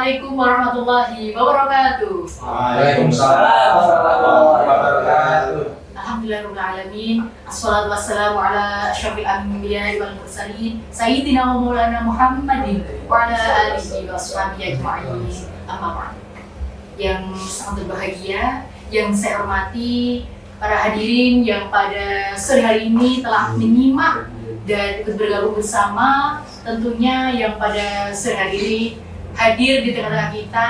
Assalamualaikum warahmatullahi wabarakatuh. Waalaikumsalam warahmatullahi wabarakatuh. Alhamdulillahirrahmanirrahim. Assalatu wassalamu ala asyrafil anbiya'i wal mursalin Sayyidina wa maulana Muhammadin wa ala alihi wa ashabihi ajma'in. Amma ba'd. Yang sangat berbahagia, yang saya hormati para hadirin yang pada sore hari ini telah menyimak dan ikut bergabung bersama. Tentunya yang pada sore hari ini hadir di tengah-tengah kita,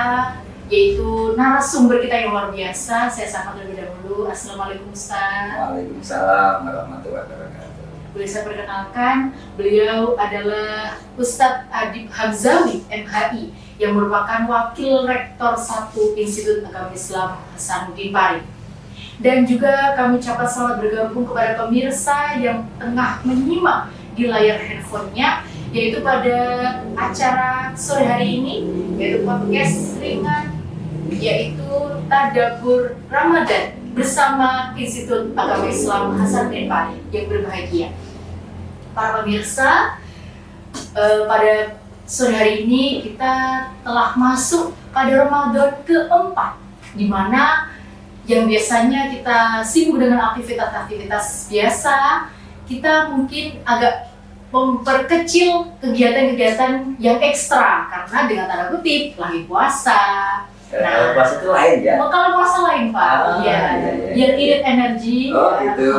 yaitu narasumber kita yang luar biasa. Saya sapa terlebih dahulu. Assalamualaikum Ustaz. Waalaikumsalam warahmatullahi wabarakatuh. Boleh saya perkenalkan, beliau adalah Ustadz Adib Hamzawi, MHI, yang merupakan Wakil Rektor 1 Institut Agama Islam Hasanuddin Pari. Dan juga kami ucapkan selamat bergabung kepada pemirsa yang tengah menyimak di layar handphonenya, yaitu pada acara sore hari ini, yaitu podcast ringan, yaitu Tadabbur Ramadan bersama Institut Agama Islam Hasanuddin Pari yang berbahagia. Para pemirsa, pada sore hari ini kita telah masuk pada Ramadan keempat, di mana yang biasanya kita sibuk dengan aktivitas-aktivitas biasa, kita mungkin agak memperkecil kegiatan-kegiatan yang ekstra karena dengan tanda kutip lagi puasa. Kalau puasa itu lain ya? Kalau puasa lain Pak, iya. Biar irit energi. Oh gitu.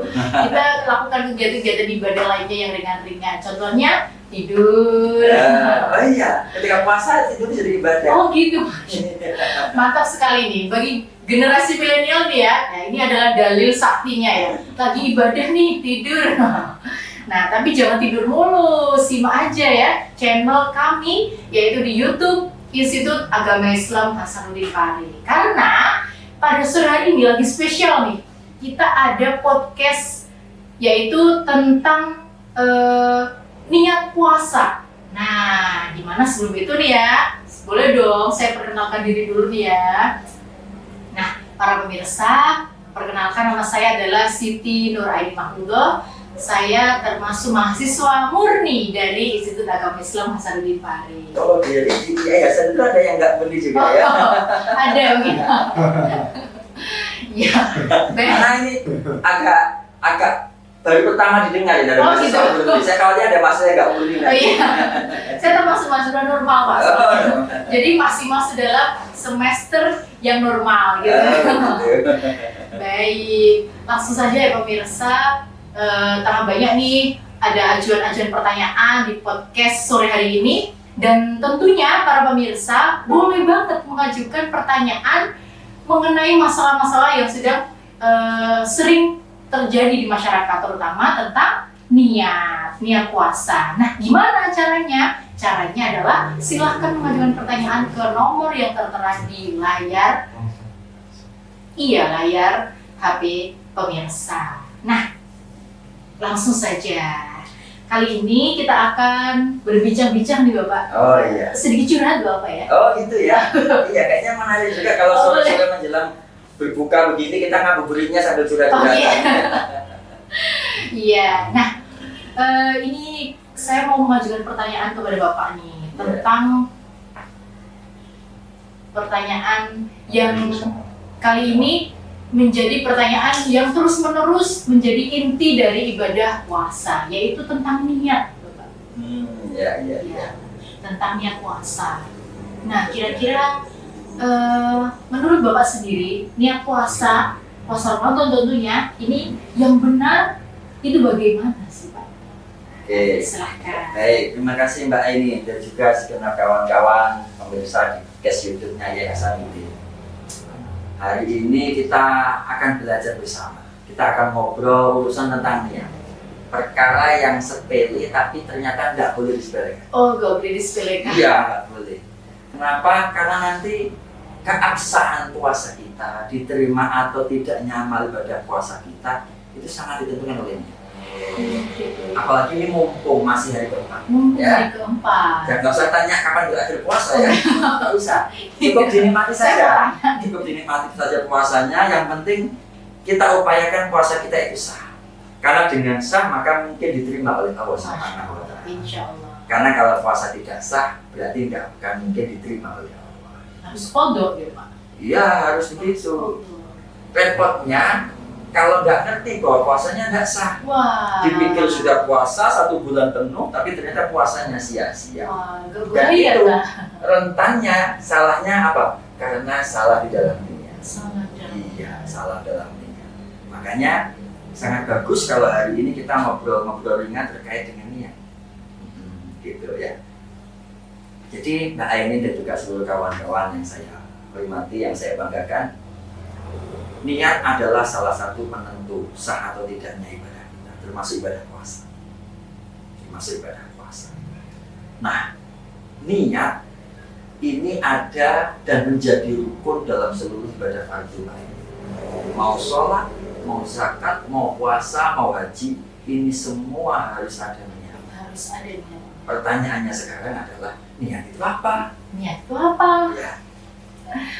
Kita lakukan kegiatan-kegiatan ibadah lainnya yang ringan-ringan. Contohnya tidur. Oh iya, ketika puasa itu bisa jadi ibadah. Oh gitu. Mantap sekali nih bagi generasi milenial nih ya. Nah, ini adalah dalil saktinya ya. Lagi ibadah nih, tidur. Nah, tapi jangan tidur mulu. Simak aja ya channel kami, yaitu di YouTube Institut Agama Islam Hasanuddin Pari. Karena pada sore hari ini lagi spesial nih. Kita ada podcast yaitu tentang niat puasa. Nah, gimana sebelum itu nih ya? Boleh dong saya perkenalkan diri dulu nih ya. Nah, para pemirsa, perkenalkan nama saya adalah Siti Nuraini Mahmudlah. Saya termasuk mahasiswa murni dari Institut Agama Islam Hasanuddin Pari. Oh, jadi di yayasan itu ada yang nggak murni juga ya? Ada begitu. Ya, Karena ini agak baru pertama didengar ya dari mahasiswa murni. Saya khawatir ada mahasiswa yang nggak murni. Oh iya, saya termasuk mahasiswa normal Pak. Jadi masih masuk dalam semester yang normal gitu. Baik, langsung saja ya pemirsa. Tengah banyak nih ada ajuan-ajuan pertanyaan di podcast sore hari ini, dan tentunya para pemirsa boleh banget mengajukan pertanyaan mengenai masalah-masalah yang sedang sering terjadi di masyarakat, terutama tentang niat puasa. Nah, gimana caranya? Caranya adalah silahkan mengajukan pertanyaan ke nomor yang tertera di layar HP pemirsa. Nah, langsung saja. Kali ini kita akan berbincang-bincang nih Bapak. Oh iya. Sedikit curhat Bapak ya. Oh gitu ya. Iya, kayaknya menarik juga kalau sore-sore menjelang berbuka begini kita ngabuburitnya sambil curhat-curhatan. Oh iya. Iya. Nah, ini saya mau mengajukan pertanyaan kepada Bapak nih tentang pertanyaan yang kali ini menjadi pertanyaan yang terus-menerus menjadi inti dari ibadah puasa, yaitu tentang niat, Bapak. Ya. Tentang niat puasa. Nah, kira-kira menurut Bapak sendiri, niat puasa Ramadan tentunya, ini yang benar itu bagaimana sih, Pak? Oke. Silahkan. Baik, terima kasih Mbak Aini dan juga segenap kawan-kawan pemirsa di podcast YouTube-nya Yayasan ini. Hari ini kita akan belajar bersama. Kita akan ngobrol urusan tentang niat. Perkara yang sepele tapi ternyata nggak boleh disepelekan. Oh, nggak boleh disepelekan. Iya, nggak boleh. Kenapa? Karena nanti keabsahan puasa kita, diterima atau tidaknya amal ibadah puasa kita, itu sangat ditentukan oleh niat. Apalagi ini mumpung masih hari keempat. Hari keempat. Dan nggak usah tanya kapan berakhir puasa ya, nggak usah. Cukup dinikmati saja. Cukup dinikmati saja puasanya. Yang penting kita upayakan puasa kita itu sah. Karena dengan sah maka mungkin diterima oleh Allah Subhanahu wa Ta'ala. Insya Allah. Karena kalau puasa tidak sah, berarti nggak akan mungkin diterima oleh Allah. Harus pondok ya Pak? Iya, harus begitu. Repotnya, kalau nggak ngerti bahwa puasanya nggak sah. Wah. Dipikir sudah puasa 1 bulan penuh, tapi ternyata puasanya sia-sia. Wah, Dan berbahaya itu lah. rentannya, salahnya apa? Karena salah di dalam niat. Salah dalam. Iya, salah dalam niat. Makanya sangat bagus kalau hari ini kita ngobrol-ngobrol ringan terkait dengan niat. Gitu ya. Jadi Mbak Aini dan juga seluruh kawan-kawan yang saya hormati, yang saya banggakan, niat adalah salah satu penentu sah atau tidaknya ibadah kita, termasuk ibadah puasa. Termasuk ibadah puasa. Nah, niat ini ada dan menjadi rukun dalam seluruh ibadah fardu lain. Mau sholat, mau zakat, mau puasa, mau haji, ini semua harus ada niat. Harus ada niat. Pertanyaannya sekarang adalah, niat itu apa? Niat itu apa? Ya,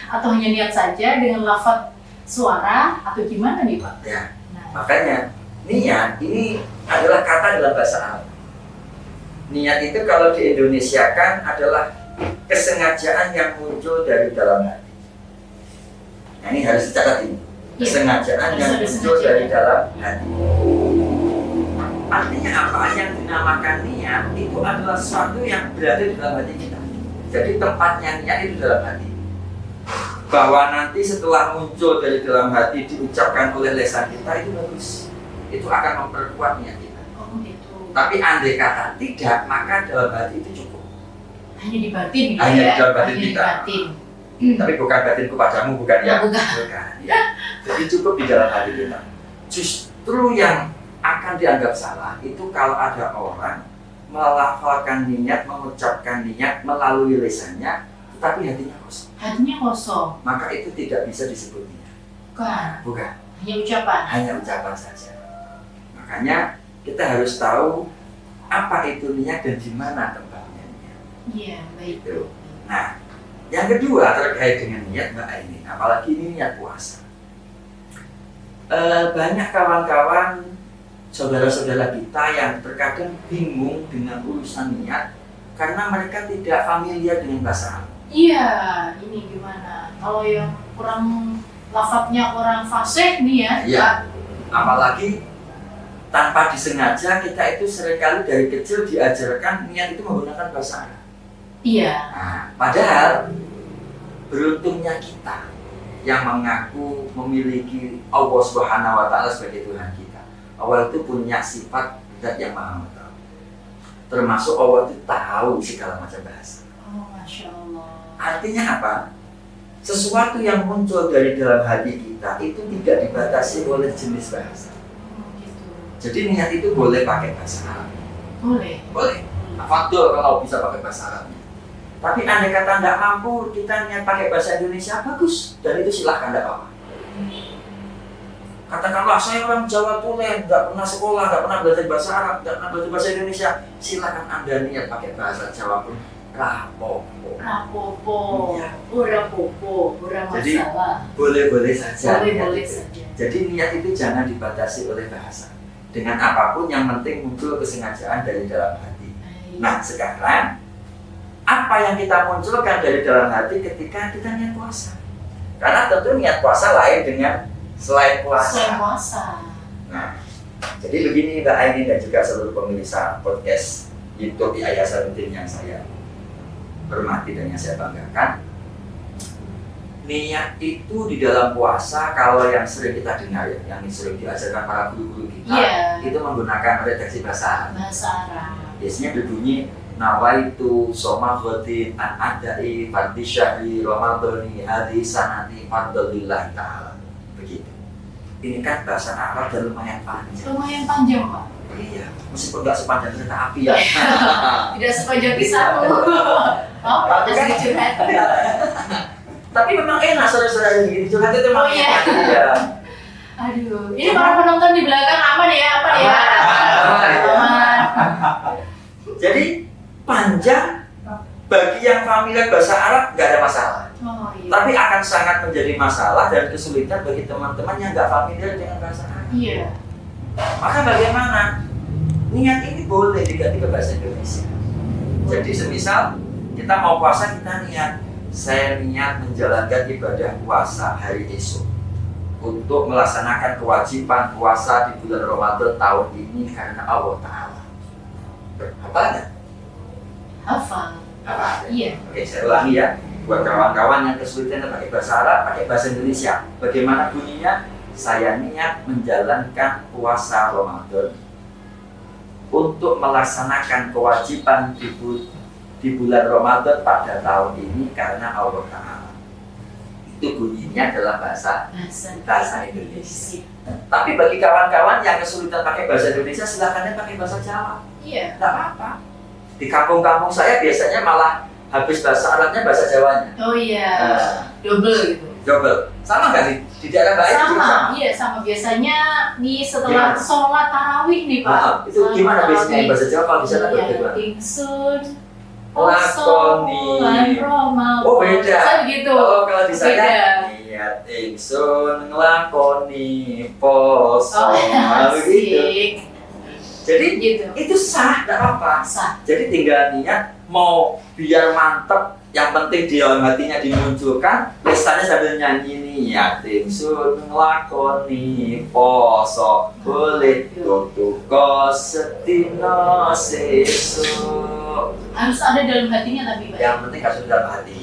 Atau hanya niat saja dengan lafaz suara atau gimana nih Pak? ya. Nah, Makanya niat ini adalah kata dalam bahasa Arab. Niat itu kalau diindonesiakan adalah kesengajaan yang muncul dari dalam hati. Nah, ini harus dicatat ini. Iya. Kesengajaan Harus yang ada muncul sengaja. dari dalam hati. Artinya apa? Yang dinamakan niat itu adalah sesuatu yang berada di dalam hati kita. Jadi tempatnya niat itu dalam hati. Bahwa nanti setelah muncul dari dalam hati diucapkan oleh lisan kita itu bagus. Itu akan memperkuat niat kita. oh gitu. Tapi andai kata tidak, maka dalam hati itu cukup. Hanya di batin gitu Hanya ya? di dalam batin Hanya di kita. batin. Tapi bukan batinku padamu, bukan ya? Oh, bukan. Bukan, ya. Jadi cukup di dalam hati kita. Justru yang akan dianggap salah itu kalau ada orang melafalkan niat, mengucapkan niat melalui lisannya, tetapi hatinya kosong. Hatinya kosong. Maka itu tidak bisa disebut niat. Bukan. Bukan, Hanya ucapan. hanya ucapan saja. Makanya kita harus tahu apa itu niat dan di mana tempatnya niat. Iya, baik. Itu. Nah, yang kedua terkait dengan niat Mbak Aini, apalagi ini niat puasa. Banyak kawan-kawan, saudara-saudara kita yang terkadang bingung dengan urusan niat karena mereka tidak familiar dengan bahasa Arab. Iya, ini gimana? Kalau yang kurang lafadznya kurang fasih nih ya. Iya. Apalagi tanpa disengaja kita itu seringkali dari kecil diajarkan niat itu menggunakan bahasa Arab. Iya. Nah, padahal beruntungnya kita yang mengaku memiliki Allah Subhanahu wa Ta'ala sebagai Tuhan kita. Allah itu punya sifat zat yang maha mengetahui. Termasuk Allah itu tahu segala macam bahasa. Oh, Masya Allah. Artinya apa? Sesuatu yang muncul dari dalam hati kita itu tidak dibatasi oleh jenis bahasa. Oh, gitu. Jadi niat itu boleh pakai bahasa Arab. Boleh. Boleh. Afadol kalau bisa pakai bahasa Arabnya. Tapi andai kata tidak mampu, kita niat pakai bahasa Indonesia, bagus. Dan itu silahkan, tidak apa-apa. Katakanlah saya orang Jawa tulen, nggak pernah sekolah, nggak pernah belajar bahasa Arab, nggak pernah belajar bahasa Indonesia. Silakan Anda niat pakai bahasa Jawa pun rapopo. Rapopo. Iya. Ora popo, ora Jadi, masalah. Boleh-boleh saja. Boleh-boleh niat itu. saja. Jadi niat itu jangan dibatasi oleh bahasa. Dengan apapun yang penting muncul kesengajaan dari dalam hati. Baik. Nah sekarang apa yang kita munculkan dari dalam hati ketika kita niat puasa? Karena tentu niat puasa lain dengan selain puasa. Selain puasa. Nah, jadi begini Mbak Aini dan juga seluruh pemirsa podcast YouTube Yayasan yang saya hormati dan yang saya banggakan. Niat itu di dalam puasa kalau yang sering kita dengar ya, yang sering diajarkan para guru-guru kita, Iya. itu menggunakan redaksi bahasa Arab. Bahasa Arab. Biasanya berbunyi nawaitu soma khotin an adai fardhi syahri ramadhani hadhi sanati fardhillah ta'ala. Begitu. Ini kan bahasa Arab dan lumayan panjang. Lumayan panjang, Pak. Iya, meskipun nggak sepanjang kereta api ya. Tidak sepanjang kisahmu. Oh, Pak, kasih curhat. Tapi memang enak saudara-saudara yang gitu curhat itu memang Oh, iya. enak. Iya. Aduh, ini para penonton di belakang aman ya? Apa ya? Aman. Aman. Jadi panjang bagi yang familiar bahasa Arab nggak ada masalah. Oh, iya. Tapi akan sangat menjadi masalah dan kesulitan bagi teman-teman yang nggak familiar dengan bahasa Arab. Iya. Maka bagaimana? Niat ini boleh diganti ke bahasa Indonesia. Jadi semisal kita mau puasa, kita niat, saya niat menjalankan ibadah puasa hari esok untuk melaksanakan kewajiban puasa di bulan Ramadan tahun ini karena Allah Ta'ala. Apa ada? Hafal. Apa ada? Iya. Oke, saya ulangi ya. Buat kawan-kawan yang kesulitan pakai bahasa Arab, pakai bahasa Indonesia. Bagaimana bunyinya? Saya niat menjalankan puasa Ramadan untuk melaksanakan kewajiban di bulan Ramadan pada tahun ini karena Allah Ta'ala. Itu bunyinya dalam bahasa Indonesia. Tapi bagi kawan-kawan yang kesulitan pakai bahasa Indonesia, silakan pakai bahasa Jawa. Iya. Tidak apa-apa. Di kampung-kampung saya biasanya malah habis bahasa Arabnya bahasa Jawanya. Oh iya. Double gitu. Double. Sama nggak sih? Di daerah lain juga sama? Iya sama. Biasanya nih setelah sholat tarawih nih Pak. Itu gimana biasanya bahasa Jawa kalau di sana bagaimana? Ingsun lakoni Roma. Oh beda. Saya begitu. Oh kalau di sana niat ingsun nglakoni poso. Begitu. Jadi gitu. Itu sah, tidak apa-apa. Sah. Jadi tinggal niat mau biar mantep, yang penting di dalam hatinya dimunculkan. Pestanya sambil nyanyi niat ingsun nglakoni poso boleh tutu kos setino sesuk. Harus ada dalam hatinya tapi Pak. Yang penting harus dalam hati.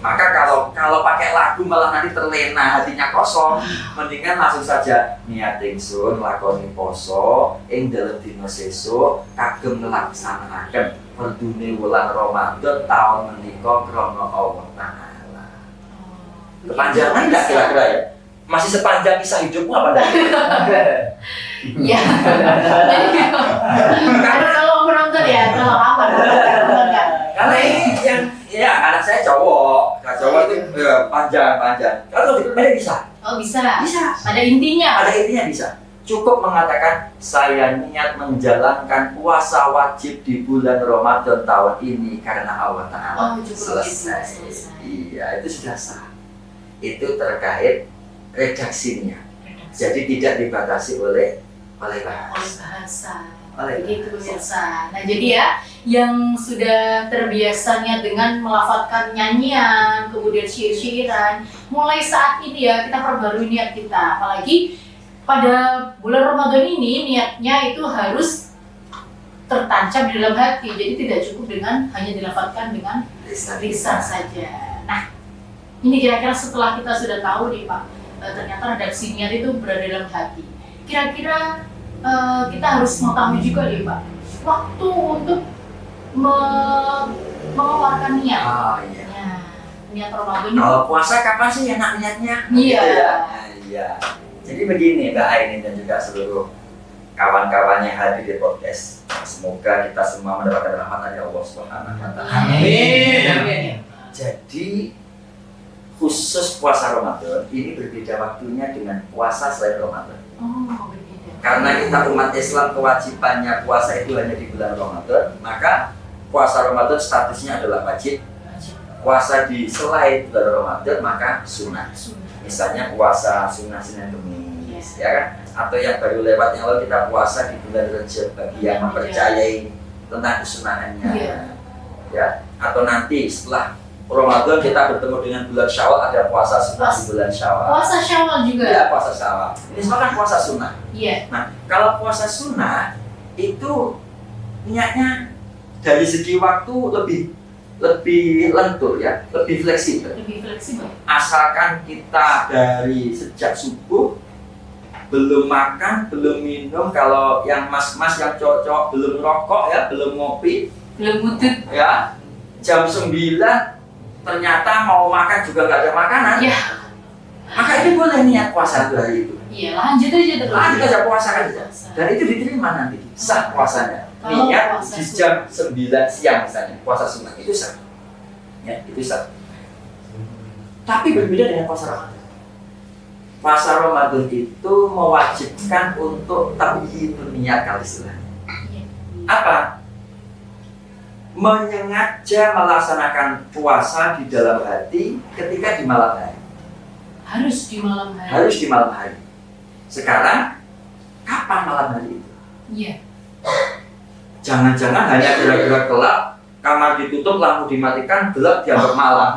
Maka kalau pakai lagu malah nanti terlena, hatinya kosong, mendingan langsung saja niat ingsun lakoni poso ing dalem dina sesuk kagem nglaksanakaken perdune wulan Ramadan taun menika krana Allah Ta'ala. Kepanjangan enggak kira-kira ya? Masih sepanjang kisah hidupmu apa enggak? Iya. Jadi kalau penonton ya, kalau apa nonton enggak? Karena ini yang anak saya cowok itu panjang. Kalau dipendek bisa. Oh bisa. Bisa. Ada intinya. Ada intinya bisa. Cukup mengatakan saya niat menjalankan puasa wajib di bulan Ramadan tahun ini karena Allah Ta'ala. Oh cukup selesai. Iya, itu sudah sah. Itu terkait redaksinya. Jadi tidak dibatasi oleh bahasa. Begitu pemirsa. Nah jadi ya, yang sudah terbiasanya dengan melafatkan nyanyian, kemudian syair-syairan, mulai saat ini ya kita perbarui niat kita. Apalagi pada bulan Ramadan ini niatnya itu harus tertancap di dalam hati. Jadi tidak cukup dengan hanya dilafatkan dengan lisan saja. Nah, ini kira-kira setelah kita sudah tahu nih Pak, ternyata redaksi niat itu berada dalam hati. Kira-kira kita harus mengetahui juga nih Pak, waktu untuk mengeluarkan niat. Oh iya. Ya, niat Ramadan. Kalau puasa kapan sih enak niatnya? Iya. Iya. Jadi begini Mbak Aini dan juga seluruh kawan-kawan yang hadir di podcast. Semoga kita semua mendapatkan rahmat dari Allah Subhanahu wa Ta'ala. Amin. Jadi khusus puasa Ramadan ini berbeda waktunya dengan puasa selain Ramadan. Oh, berbeda. Karena kita umat Islam kewajibannya puasa itu hanya di bulan Ramadan, maka puasa Ramadan statusnya adalah wajib. Puasa di selain bulan Ramadan maka sunnah. Misalnya puasa sunnah Senin Kemis, ya kan? Atau yang baru lewat yang lalu kita puasa di bulan Rajab bagi yang mempercayai tentang kesunahannya. Ya. Atau nanti setelah Ramadan kita bertemu dengan bulan Syawal, ada puasa sunnah di bulan Syawal. Puasa Syawal juga? Iya, puasa Syawal. Ini semua kan puasa sunnah. Iya. Nah, kalau puasa sunnah itu niatnya dari segi waktu lebih lentur ya, lebih fleksibel. Asalkan kita dari sejak subuh belum makan, belum minum, kalau yang mas-mas yang cocok belum rokok ya, belum ngopi, belum ngutip ya, jam 9 ternyata mau makan juga nggak ada makanan, ya. Maka ini boleh niat puasa hari itu. Iya, lanjut aja terus. Lanjut aja puasa aja. Dan itu diterima nanti, sah puasanya. Niat di jam 9 siang misalnya, puasa sunnah itu sah. Ya, itu sah. Tapi berbeda dengan puasa Ramadan. Puasa Ramadan itu mewajibkan untuk tabyinun niat kalau istilahnya. Apa? Menyengaja melaksanakan puasa di dalam hati ketika di malam hari. Harus di malam hari. Harus di malam hari. Sekarang kapan malam hari itu? Iya. Jangan-jangan hanya gara-gara gelap kamar ditutup, lampu dimatikan, gelap dianggap malam.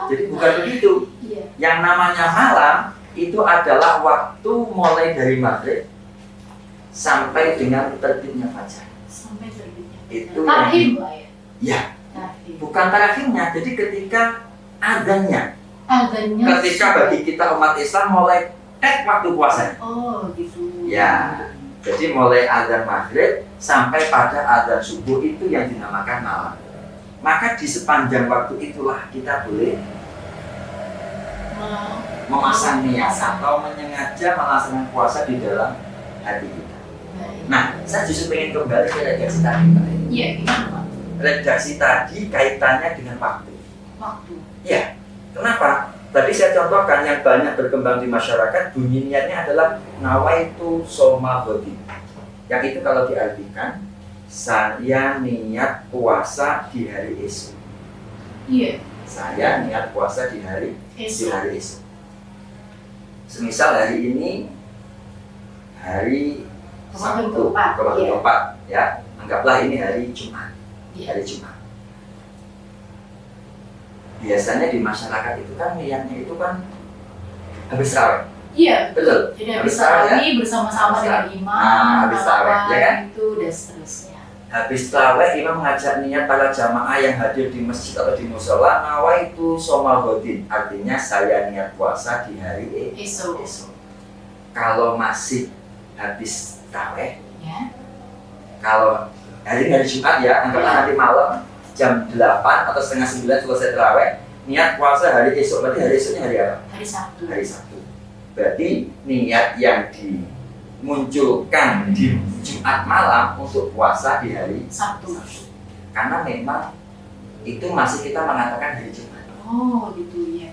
Jadi bukan begitu. Iya. Yang namanya malam itu adalah waktu mulai dari maghrib sampai dengan terbitnya fajar. Sampai terbitnya. Itu Tahim lah ya. Ya, Tahim. bukan terakhirnya. Jadi ketika adanya, Adanya. ketika bagi kita umat Islam mulai waktu puasa. Oh gitu. Ya, jadi mulai azan maghrib sampai pada azan subuh itu yang dinamakan malam. Maka di sepanjang waktu itulah kita boleh memasang niat atau menyengaja melaksanakan puasa di dalam hati kita. Nah, saya justru ingin kembali ke redaksi tadi, Pak. Iya, gimana Pak? Redaksi tadi kaitannya dengan waktu. Waktu. Ya, kenapa? Tadi saya contohkan yang banyak berkembang di masyarakat, bunyi niatnya adalah nawaitu soma ghadin. Yang itu kalau diartikan, saya niat puasa di hari esok. Iya. Saya niat puasa di hari esok. Semisal hari ini hari Sabtu, kemarin keempat, ya. Anggaplah ini hari Jumat. Iya. Hari Jumat. Biasanya di masyarakat itu kan niatnya itu kan habis tarawih. Iya, Betul. Jadi habis tarawih, tarawih bersama-sama dengan imam, habis tarawih, ya kan? Itu dan seterusnya. Habis tarawih imam mengajak niat para jamaah yang hadir di masjid atau di musola, nawaitu shoma ghadin. Artinya saya niat puasa di hari Esok. Kalau masih habis tarawih, Ya. kalau hari Jumat ya, anggaplah nanti malam jam 8 atau setengah 9 selesai tarawih, niat puasa hari esok. Berarti hari esoknya hari apa? Hari Sabtu. Hari Sabtu. Berarti niat yang dimunculkan di Jumat malam untuk puasa di hari Sabtu. Karena memang itu masih kita mengatakan hari Jumat. Oh, gitu ya.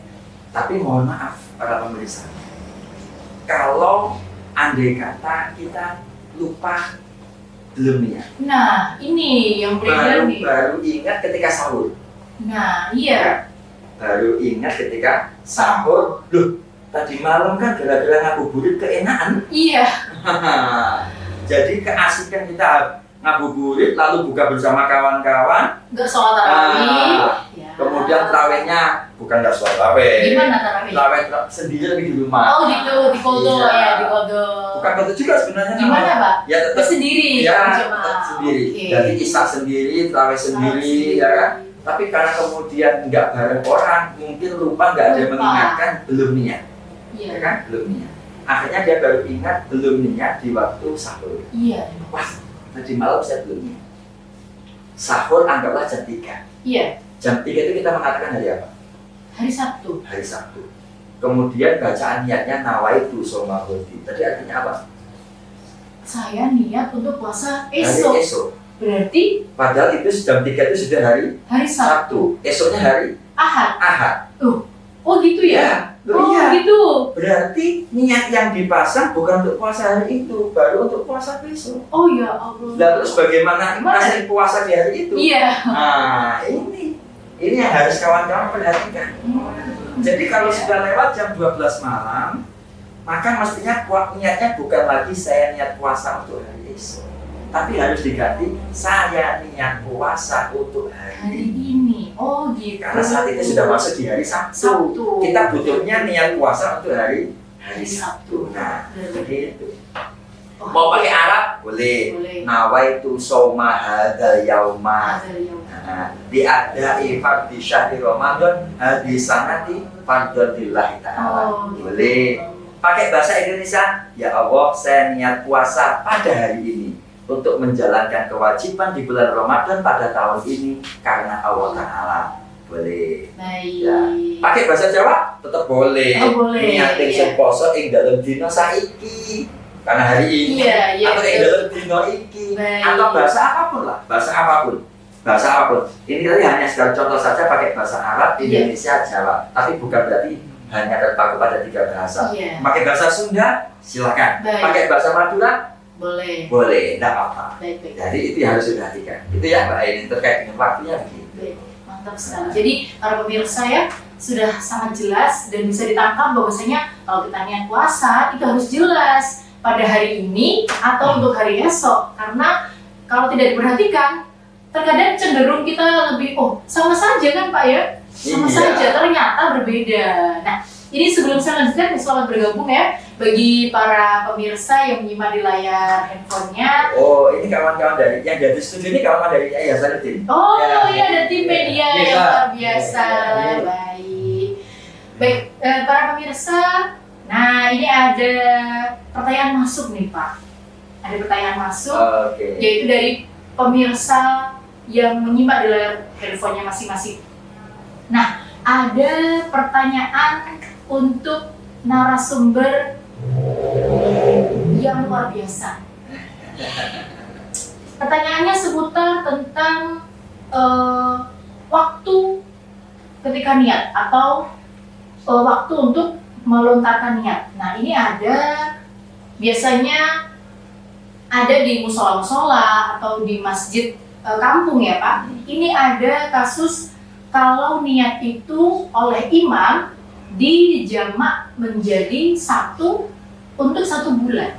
Tapi mohon maaf para pemirsa, kalau andai kata kita lupa belum niat, Nah, ini yang beredar nih. baru ingat ketika sahur. Nah, iya. Baru ingat ketika sahur. Loh, tadi malam kan gara-gara ngabuburit keenaan. Iya. Jadi keasikan kita ngabuburit lalu buka bersama kawan-kawan. Nggak sholat tarawih. Ya. Kemudian tarawihnya bukan nggak sholat tarawih. Gimana tarawih? Tarawih sendiri tapi di rumah. Oh gitu, di kodo Iya. ya, di kodo. Bukan kodo juga sebenarnya. Gimana namanya. Pak? Ya tetap Sendiri. ya jemaah. tetap sendiri. Oke. Jadi isya sendiri, tarawih sendiri, ya kan. Tapi karena kemudian nggak bareng orang, mungkin lupa nggak ada yang Lupa. mengingatkan belum niat, Iya. ya kan? Belum niat. Akhirnya dia baru ingat belum niat di waktu sahur. Iya. Wah, tadi malam saya belum niat. Sahur anggaplah jam 3. Iya. Jam 3 itu kita mengatakan hari apa? Hari Sabtu. Hari Sabtu. Kemudian bacaan niatnya nawaitu shoma ghadin. Tadi artinya apa? Saya niat untuk puasa Hari esok. esok. Berarti Padahal itu jam 3 itu sudah hari hari Sabtu. Sabtu. Esoknya hari Ahad. Ahad. Oh gitu ya? Loh, Oh iya. gitu. Berarti niat yang dipasang bukan untuk puasa hari itu, baru untuk puasa besok. Oh ya Allah. Lah terus bagaimana Gimana? nasib puasa di hari itu? Iya. Nah, ini yang harus kawan-kawan perhatikan. Jadi kalau sudah lewat jam 12 malam, maka mestinya niatnya bukan lagi saya niat puasa untuk hari esok, tapi harus diganti saya niat puasa untuk Hari hari ini. ini. Oh gitu. Karena saat itu sudah masuk di hari Sabtu. Sabtu. Kita butuhnya niat puasa untuk hari Hari Sabtu. Nah, begitu. Oh, Mau pakai Arab boleh. Boleh. Nawaitu soma hadzal yauma. Ada yang Nah, diadai fardhi syahri Ramadan hadhi sanati fardhillah ta'ala. Oh, gitu. Boleh. Pakai bahasa Indonesia, ya Allah, saya niat puasa pada hari ini untuk menjalankan kewajiban di bulan Ramadan pada tahun ini karena Allah Ta'ala. Boleh. Baik. Ya. Pakai bahasa Jawa tetap boleh. Oh, boleh, Niatin iya. sing poso ing dalem dina saiki karena hari ini. Iya, iya. Atau ing dalem dina iki. Baik. Atau bahasa apapun lah, bahasa apapun. Bahasa apapun. Ini tadi hanya sekedar contoh saja pakai bahasa Arab, Iya. Indonesia, Jawa. Tapi bukan berarti hanya terpaku pada 3 bahasa. Iya. Pakai bahasa Sunda, silakan. Baik. Pakai bahasa Madura, Boleh. boleh, tidak apa-apa. Baik, baik. Jadi itu yang harus diperhatikan. Itu ya Mbak Aini terkait dengan waktunya begitu. Baik. Mantap sekali. Jadi para pemirsa ya sudah sangat jelas dan bisa ditangkap bahwasanya kalau kita niat puasa itu harus jelas pada hari ini atau untuk hari esok, karena kalau tidak diperhatikan terkadang cenderung kita lebih sama saja kan Pak ya, sama Iya. saja, ternyata berbeda. Nah, ini sebelum saya lanjutkan, selamat bergabung ya bagi para pemirsa yang menyimak di layar handphonenya. Oh, ini kawan-kawan dari yang di studio ini kawan dari Yayasan. Oh Ya. iya, ada tim media Iya. yang luar biasa. Iya. Baik, para pemirsa. Nah, ini ada pertanyaan masuk nih Pak. Ada pertanyaan masuk, Oke. yaitu dari pemirsa yang menyimak di layar handphonenya masing-masing. Nah, ada pertanyaan untuk narasumber yang luar biasa. Pertanyaannya seputar tentang waktu ketika niat atau waktu untuk melontarkan niat. Nah, ini biasanya ada di musola-musola atau di masjid kampung ya Pak. Ini ada kasus kalau niat itu oleh imam dijamak menjadi untuk 1 bulan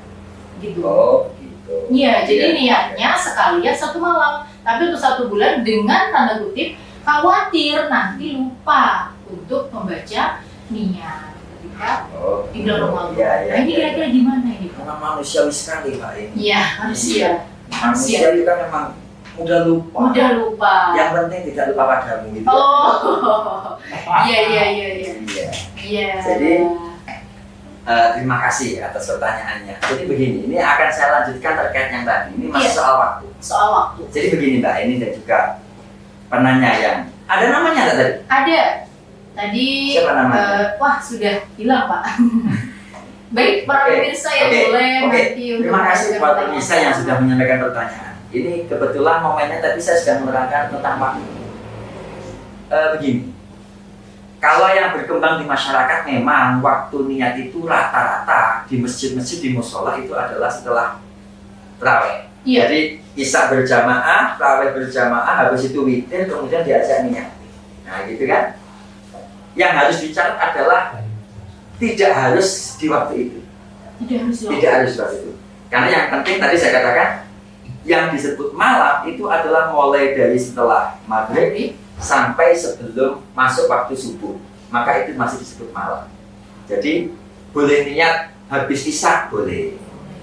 gitu. Oh, gitu. Iya, jadi Iya. niatnya sekalian 1 malam, tapi untuk 1 bulan dengan tanda kutip khawatir nanti lupa untuk membaca niat ketika Oh, di bulan Ramadan. Iya, iya, Nah, ini iya. kira-kira gimana ini Pak? Memang manusiawi sekali Pak ini. Iya, manusia. Manusia itu kan memang mudah lupa. Mudah lupa. Yang penting tidak lupa padamu gitu. Oh, iya. Iya. Iya. Jadi, terima kasih atas pertanyaannya. Jadi begini, ini akan saya lanjutkan terkait yang tadi. Ini masih Iya. soal waktu. Soal waktu. Jadi begini Mbak, ini dan juga penanya yang ada namanya nggak tadi? Ada. Tadi, Siapa namanya? wah sudah hilang Pak. Baik, para Oke, pemirsa yang oke, boleh oke. nanti untuk Terima kasih mengajukan buat pertanyaan. pemirsa yang sudah menyampaikan pertanyaan. Ini kebetulan momennya tadi saya sudah menerangkan tentang waktu. Begini, kalau yang berkembang di masyarakat memang waktu niat itu rata-rata di masjid-masjid di musola itu adalah setelah tarawih. Iya. Jadi isya berjamaah, tarawih berjamaah, habis itu witir, kemudian diajak niat. Nah gitu kan. Yang harus dicatat adalah tidak harus di waktu itu. Tidak harus di waktu. Tidak harus waktu itu. Karena yang penting tadi saya katakan yang disebut malam itu adalah mulai dari setelah maghrib sampai sebelum masuk waktu subuh. Maka itu masih disebut malam. Jadi boleh niat habis isya boleh.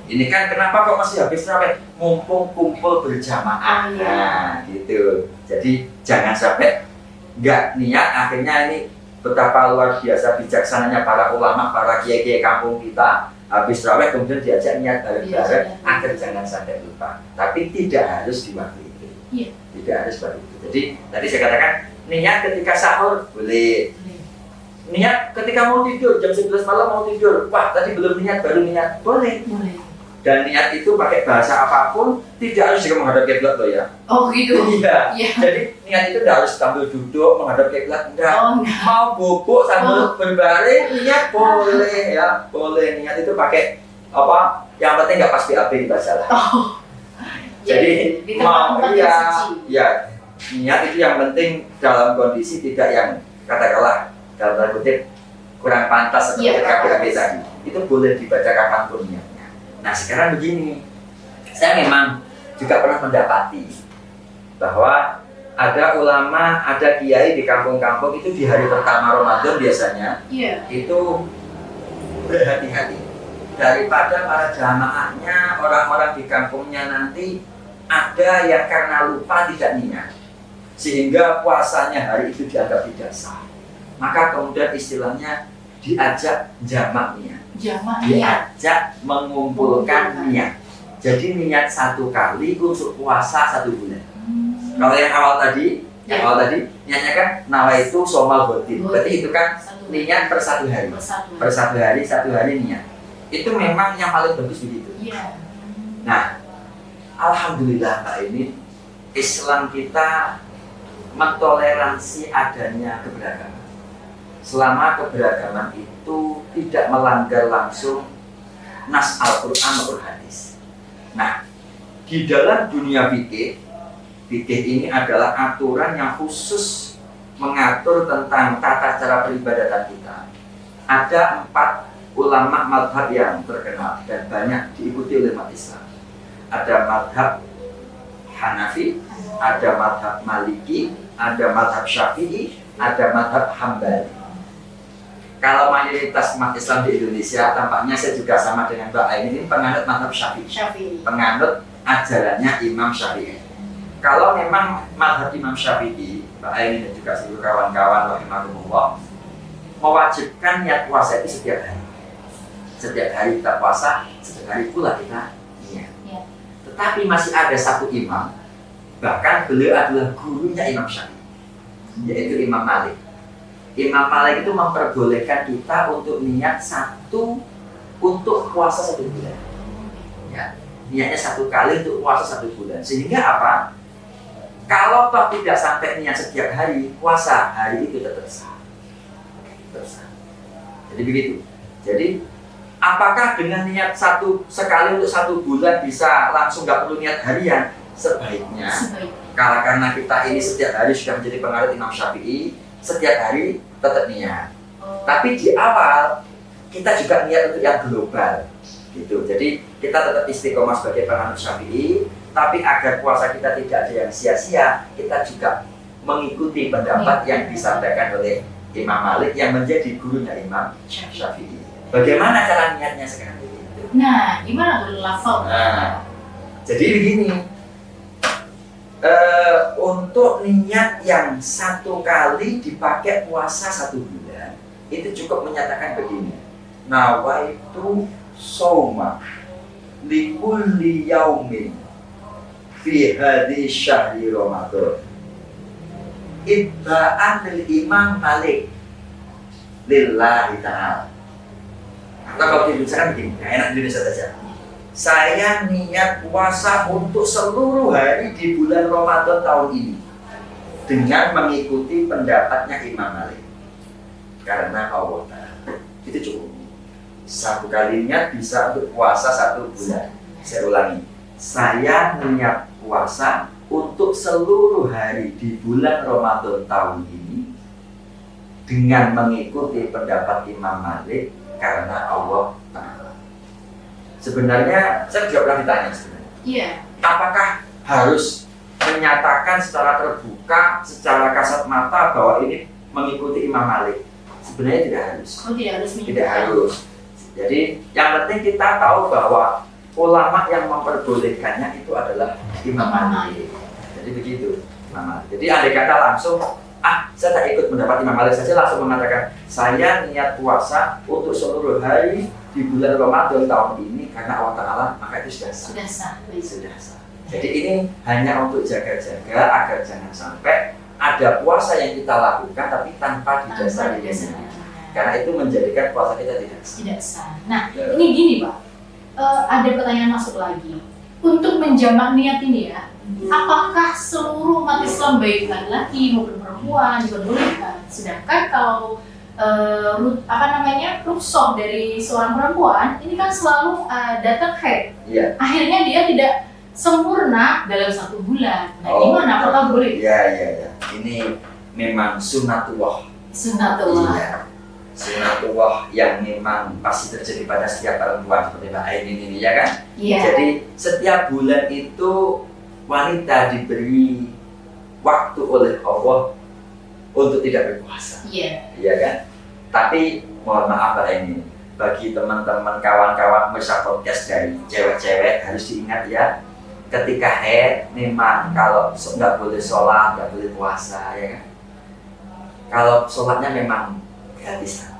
Ini kan kenapa kok masih habis tarawih? Mumpung kumpul berjamaah. Iya. Nah, gitu. Jadi jangan sampai nggak niat akhirnya ini betapa luar biasa bijaksananya para ulama, para kiai-kiai kampung kita habis tarawih kemudian diajak niat bareng-bareng agar jangan sampai lupa. Tapi tidak harus di waktu itu. Iya. Tidak harus waktu itu. Jadi tadi saya katakan niat ketika sahur boleh. Niat ketika mau tidur jam 11 malam mau tidur. Wah, tadi belum niat baru niat. Boleh. Boleh. Dan niat itu pakai bahasa apapun tidak harus juga menghadap kiblat loh ya. Oh gitu. Iya. Iya. Jadi niat itu tidak harus sambil duduk menghadap kiblat, enggak. Oh enggak. Mau bubuk sambil berbaring niat boleh ya, boleh. Niat itu pakai apa? Yang penting nggak pas BAB dibaca lah. Oh. Jadi di mau tempat-tempat yang iya, suci. ya niat itu yang penting dalam kondisi tidak yang katakanlah dalam tanda kutip kurang pantas atau Iya, tidak kurang BAB tadi. Itu boleh dibaca kapanpun niatnya. Nah sekarang begini, saya memang juga pernah mendapati bahwa ada ulama, ada kiai di kampung-kampung itu di hari pertama Ramadan biasanya Iya. itu berhati-hati daripada para jamaahnya, orang-orang di kampungnya nanti ada yang karena lupa tidak niat sehingga puasanya hari itu dianggap tidak sah. Maka kemudian istilahnya diajak jamak niat. Jamak niat. Diajak mengumpulkan niat. Jadi niat 1 kali untuk puasa 1 bulan. Kalau yang awal tadi, niatnya kan nawaitu shomal botin. Berarti itu kan niat per 1 hari. Per 1 hari, 1 hari niat. Itu memang yang paling bagus begitu. Iya. Nah, alhamdulillah Pak ini Islam kita mentoleransi adanya keberagaman. Selama keberagaman itu tidak melanggar langsung nas Al-Quran maupun hadis. Nah, di dalam dunia fikih ini adalah aturan yang khusus mengatur tentang tata cara peribadatan kita. Ada 4 ulama madhab yang terkenal dan banyak diikuti oleh umat Islam. Ada madhab Hanafi, Ada madhab Maliki, ada madhab Syafi'i, ada madhab Hambali. Kalau mayoritas umat Islam di Indonesia, tampaknya saya juga sama dengan Mbak Aini, ini penganut madhab Syafi'i. Penganut ajarannya Imam Syafi'i. Kalau memang madhab Imam Syafi'i, Mbak Aini dan juga seluruh kawan-kawan rahimahumullah, mewajibkan niat puasa itu setiap hari. Setiap hari kita puasa, setiap hari pula kita niat. Ya. Tetapi masih ada satu imam, bahkan beliau adalah gurunya Imam Syafi'i, yaitu Imam Malik. Imam Malik itu memperbolehkan kita untuk niat untuk puasa 1 bulan. Ya, niatnya 1 kali untuk puasa 1 bulan. Sehingga apa? Kalau toh tidak sampai niat setiap hari, puasa hari itu tetap sah. Jadi begitu. Jadi apakah dengan niat sekali untuk 1 bulan bisa langsung nggak perlu niat harian? Sebaiknya. Karena kita ini setiap hari sudah menjadi pengaruh Imam Syafi'i, setiap hari tetap niat. Tapi di awal kita juga niat untuk yang global, gitu. Jadi kita tetap istiqomah sebagai penganut Syafi'i, tapi agar puasa kita tidak ada yang sia-sia, kita juga mengikuti pendapat yang disampaikan oleh Imam Malik yang menjadi gurunya Imam Syafi'i. Bagaimana cara niatnya sekarang? Nah, gimana berlafal? Nah, jadi begini. Untuk niat yang 1 kali dipakai puasa 1 bulan, itu cukup menyatakan begini: nawaitu soma likulli yaumin fi hadhi syahri Ramadan ibba'an lil Imam Malik lillahi ta'ala. Atau kalau diucapkan begini, enak di Indonesia saja. Saya niat puasa untuk seluruh hari di bulan Ramadan tahun ini dengan mengikuti pendapatnya Imam Malik. Karena Allah Ta'ala. Itu cukup. 1 kali niat bisa untuk puasa 1 bulan. Saya ulangi. Saya niat puasa untuk seluruh hari di bulan Ramadan tahun ini dengan mengikuti pendapat Imam Malik karena Allah Ta'ala. Sebenarnya saya juga pernah ditanya sebenarnya. Iya. Apakah harus menyatakan secara terbuka, secara kasat mata bahwa ini mengikuti Imam Malik? Sebenarnya tidak harus. Tidak harus. Jadi yang penting kita tahu bahwa ulama yang memperbolehkannya itu adalah Imam Malik. Jadi begitu, Imam Malik. Jadi andai kata langsung, saya tak ikut pendapat Imam Malik saja, langsung mengatakan saya niat puasa untuk seluruh hari di bulan Ramadan tahun ini karena Allah Ta'ala, maka itu sudah sah. Jadi ini hanya untuk jaga-jaga agar jangan sampai ada puasa yang kita lakukan tapi tanpa didasari. Karena itu menjadikan puasa kita tidak sah. Nah, ini gini Pak, ada pertanyaan masuk lagi. Untuk menjamak niat ini ya, apakah seluruh umat Islam baik laki-laki maupun perempuan diperbolehkan? Sedangkan kalau rukhsah dari seorang perempuan ini kan selalu datang haid. Iya. Akhirnya dia tidak sempurna dalam 1 bulan. Nah, gimana? Apakah boleh? Iya. Ini memang sunnatullah. Iya. Sunnatullah yang memang pasti terjadi pada setiap perempuan seperti Mbak Aini ini, ya kan? Iya. Jadi setiap bulan itu wanita diberi waktu oleh Allah untuk tidak berpuasa. Iya kan? Tapi mohon maaf Mbak Aini, bagi teman-teman kawan-kawan pemirsa podcast dari cewek-cewek harus diingat ya, ketika haid memang kalau nggak boleh sholat, nggak boleh puasa, ya kan? Kalau sholatnya memang gratisan.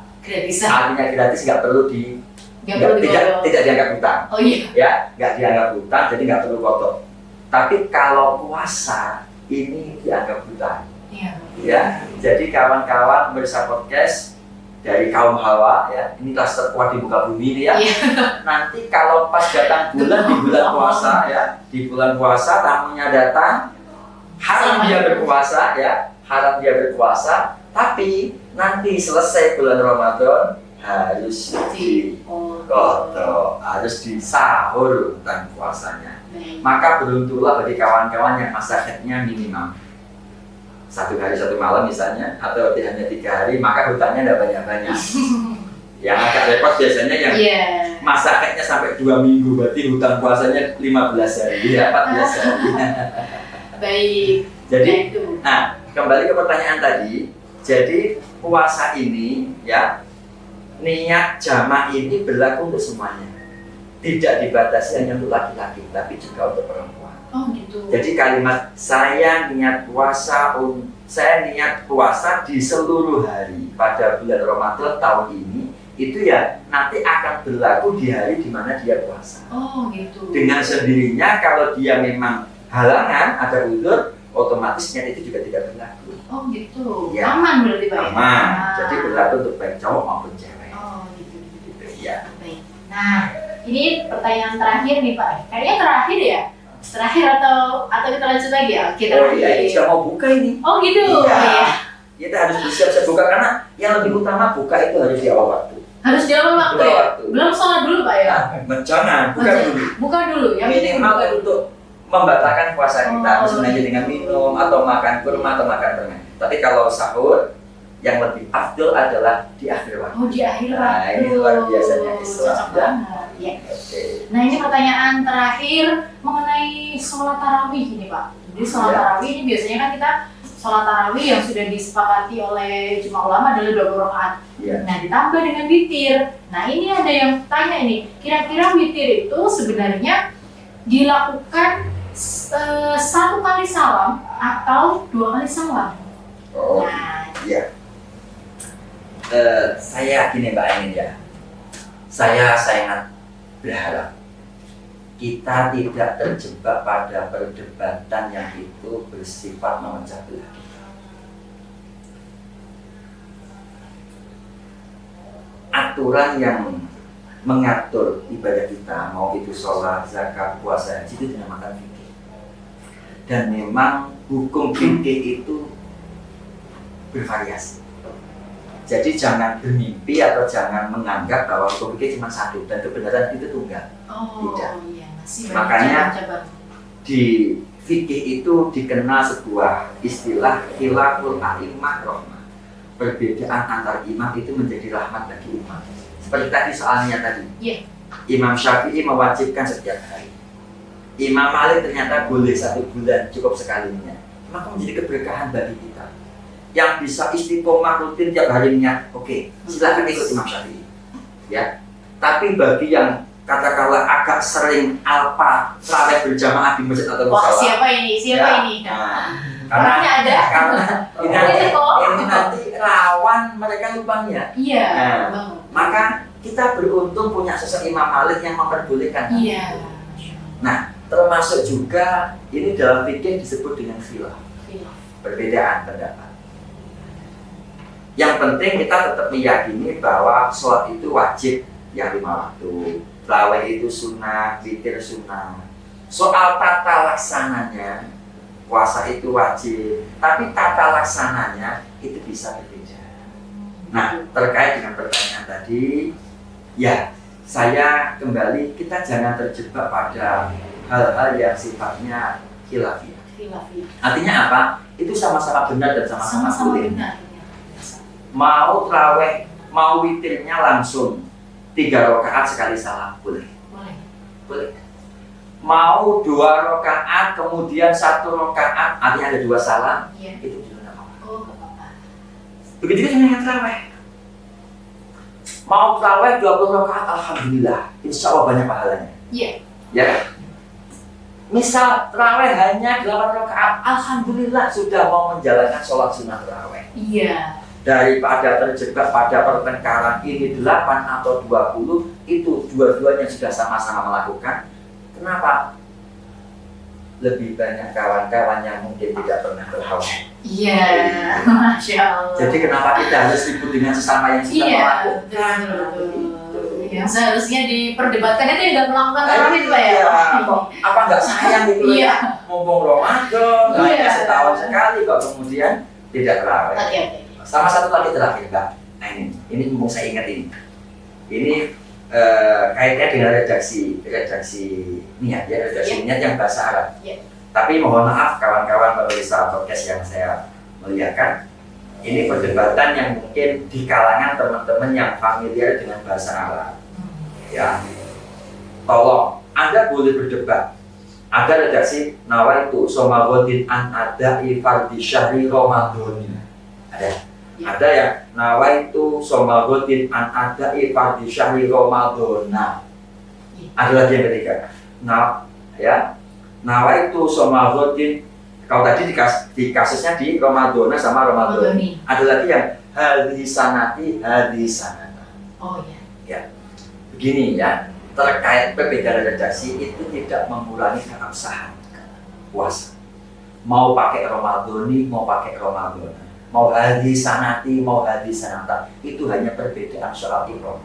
Artinya gratis, nggak perlu tidak dianggap hutang. Oh iya. Ya, nggak dianggap hutang, jadi nggak perlu kotor. Tapi kalau puasa ini dianggap hutang. Iya. Ya, jadi kawan-kawan pemirsa podcast dari kaum Hawa ya, ini kelas terkuat di muka bumi ini ya. Nanti kalau pas datang bulan di bulan puasa ya, di bulan puasa tamunya datang, haram dia berpuasa ya, tapi nanti selesai bulan Ramadan harus dikotor, harus disahur tentang puasanya. Maka beruntunglah bagi kawan-kawan yang masa haidnya minimum 1 hari 1 malam misalnya, atau hanya 3 hari, maka hutangnya tidak banyak-banyak. Yang agak repot biasanya yang masa haidnya sampai 2 minggu, berarti hutang puasanya 15 hari, ya 14 hari. Baik. Jadi, Nah, itu. nah kembali ke pertanyaan tadi. Jadi puasa ini ya, niat jamak ini berlaku untuk semuanya. Tidak dibatasi hanya untuk laki-laki, tapi juga untuk perempuan. Oh gitu. Jadi kalimat saya niat puasa di seluruh hari pada bulan Ramadan tahun ini, itu ya nanti akan berlaku di hari di mana dia puasa. Oh gitu. Dengan sendirinya kalau dia memang halangan, ada udzur, otomatis niat itu juga tidak berlaku. Oh gitu. Ya. Aman berarti Pak ya? Aman. Jadi berlaku untuk baik cowok maupun cewek. Oh gitu. Ya. Baik. Nah, ini pertanyaan terakhir nih Pak. Kayaknya terakhir ya? Terakhir atau kita lanjut lagi ya? Kita Oh iya, ini sudah mau buka ini. Oh gitu. Iya. Oh, iya. Kita harus bersiap-siap buka karena yang lebih utama buka itu harus di awal waktu. Harus di awal waktu Di awal ya? waktu. Belum sholat dulu Pak ya? Jangan, buka dulu. Buka dulu. Yang penting Minimal buka dulu. untuk membatalkan puasa kita, Oh, misalnya dengan minum atau makan kurma atau makan permen. Tapi kalau sahur, yang lebih afdol adalah di akhir waktu. Oh di akhir Nah, waktu. ini luar biasanya Islam. Cocok banget. Ya. Oke. Nah ini pertanyaan terakhir mengenai sholat tarawih ini Pak. Jadi sholat Ya. tarawih ini biasanya kan kita sholat tarawih yang sudah disepakati oleh ijma ulama adalah 20 rakaat. Ya. Nah ditambah dengan witir. Nah ini ada yang tanya ini, kira-kira witir itu sebenarnya dilakukan satu kali salam atau 2 kali salam? Oh, Nah, iya. Saya gini Mbak Ainin ya. Saya sangat berharap kita tidak terjebak pada perdebatan yang itu bersifat memecah belah kita. Aturan yang mengatur ibadah kita, mau itu sholat, zakat, puasa, haji, itu dinamakan fikih. Dan memang hukum fikih itu bervariasi. Jadi jangan bermimpi atau jangan menganggap bahwa hukum fikih cuma satu dan kebenaran itu tunggal. oh Tidak. iya masih Makanya cabang-cabang. Di fikih itu dikenal sebuah istilah khilaful a'immah rahmah. Perbedaan antar imam itu menjadi rahmat bagi umat. Seperti tadi soalnya tadi. Iya. Imam Syafi'i mewajibkan setiap hari. Imam Malik ternyata boleh 1 bulan cukup sekalinya. Maka menjadi keberkahan bagi kita. Yang bisa istiqomah rutin tiap harinya, oke, silakan ikut Imam Syafi'i. Ya. Tapi bagi yang katakanlah agak sering alpa tarawih berjamaah di masjid atau Wah musola. siapa ini? Siapa Ya. ini? Nah, Orangnya ada. karena Ini kok. ini nanti rawan mereka lupanya. Iya. Nah, banget. Maka kita beruntung punya sosok Imam Malik yang memperbolehkan. Iya. Nah, termasuk juga ini dalam fikih disebut dengan khilaf, Iya. perbedaan pendapat. Yang penting kita tetap meyakini bahwa sholat itu wajib yang 5 waktu, tarawih itu sunnah, witir sunnah. Soal tata laksananya, puasa itu wajib, tapi tata laksananya itu bisa berbeda. Nah, terkait dengan pertanyaan tadi, ya saya kembali, kita jangan terjebak pada hal-hal yang sifatnya khilafiyah. Khilafiyah. Artinya apa? Itu sama-sama benar dan sama-sama Sama-sama boleh. benar. Mau taraweh, mau witirnya langsung 3 rakaat sekali salam, boleh. Boleh. Boleh. Mau 2 rakaat kemudian 1 rakaat, artinya ada 2 salam, Iya. itu juga nggak apa-apa. Oh, nggak apa-apa. Begitu juga dengan taraweh. Mau taraweh 20 rakaat, alhamdulillah, insya Allah banyak pahalanya. Iya. Ya kan? Misal taraweh hanya 8 rakaat, alhamdulillah sudah mau menjalankan sholat sunnah taraweh. Iya. Daripada terjebak pada pertengkaran ini 8 atau 20, itu dua-duanya sudah sama-sama melakukan. Kenapa? Lebih banyak kawan-kawan yang mungkin tidak pernah taraweh. Iya. Masya Allah. Jadi kenapa kita harus ribut dengan sesama yang sudah Iya. melakukan? Betul. Yang seharusnya diperdebatkan itu yang nggak melakukan tarawih itu Pak ya. Iya, apa nggak sayang gitu Iya. ya? Mumpung Ramadan, Iya. hanya setahun sekali kok kemudian tidak taraweh. Oke. Sama satu lagi terakhir Mbak. Nah ini mumpung saya ingat ini. Ini kaitannya dengan redaksi niat ya, redaksi niat yang bahasa Arab. Iya. Tapi mohon maaf kawan-kawan pemirsa podcast yang saya muliakan, ini perdebatan yang mungkin di kalangan teman-teman yang familiar dengan bahasa Arab. Ya, tolong Anda boleh berdebat, Ada redaksi nawaitu somagodin an adai fardhi syahri Ramadan. Ada. Ya. Ada yang nawaitu somagodin an adai fardhi syahri Ramadan. Ada lagi yang ketiga. Nah, ya. Nawaitu somagodin. Kalau tadi di kasusnya di Ramadan sama Ramadan. Ada lagi yang hadhisanati hadhisanata. Oh ya. Ya. Begini ya. Terkait perbedaan redaksi itu tidak mengurangi keabsahan puasa. Mau pakai Ramadhani, mau pakai Ramadan, mau hadhisanati, mau hadhisanata, itu hanya perbedaan soal iqam.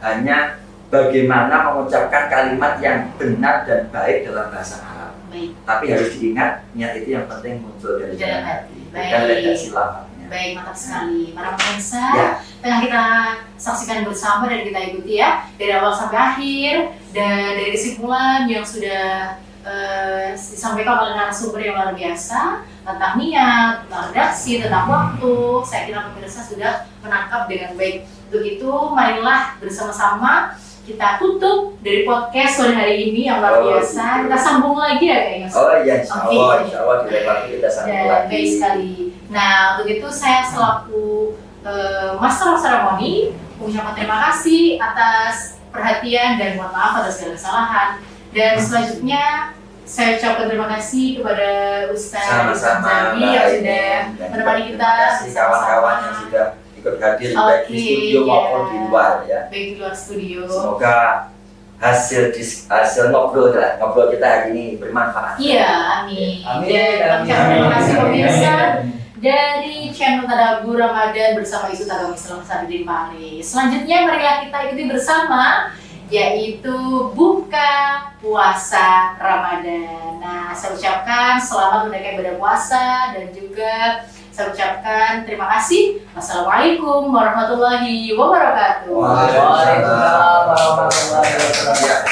Hanya bagaimana mengucapkan kalimat yang benar dan baik dalam bahasa Arab. Baik. Tapi harus diingat, niat itu yang penting muncul dari dalam hati, bukan redaksi lafaznya. Baik, mantap sekali. Para pemirsa, Ya. tengah kita saksikan bersama dan kita ikuti ya dari awal sampai akhir, dan dari kesimpulan yang sudah disampaikan oleh narasumber yang luar biasa tentang niat, tentang redaksi, tentang waktu. Saya kira pemirsa sudah menangkap dengan baik. Untuk itu, marilah bersama-sama kita tutup dari podcast sore hari ini yang luar biasa. Kita sambung lagi ya kayaknya. Oh iya, insya Allah di level kita sambung lagi. Baik sekali. Nah, untuk itu saya selaku Master of Ceremony mengucapkan terima kasih atas perhatian dan mohon maaf atas segala kesalahan. Dan selanjutnya saya ucapkan terima kasih kepada Ustaz Zami yang sudah menemani kita. Terima kasih kawan-kawan yang sudah ikut hadir baik di studio maupun di luar ya. Baik di luar studio. Semoga hasil ngobrol kita hari ini bermanfaat. Iya, amin. Amin. Dan terima kasih pemirsa dari channel Tadabbur Ramadan bersama Isu Agama Islam Sadudin Mari. Selanjutnya marilah kita ikuti bersama, yaitu buka puasa Ramadan. Nah, saya ucapkan selamat menunaikan ibadah puasa dan juga saya ucapkan terima kasih. Wassalamualaikum warahmatullahi wabarakatuh. Waalaikumsalam warahmatullahi wabarakatuh.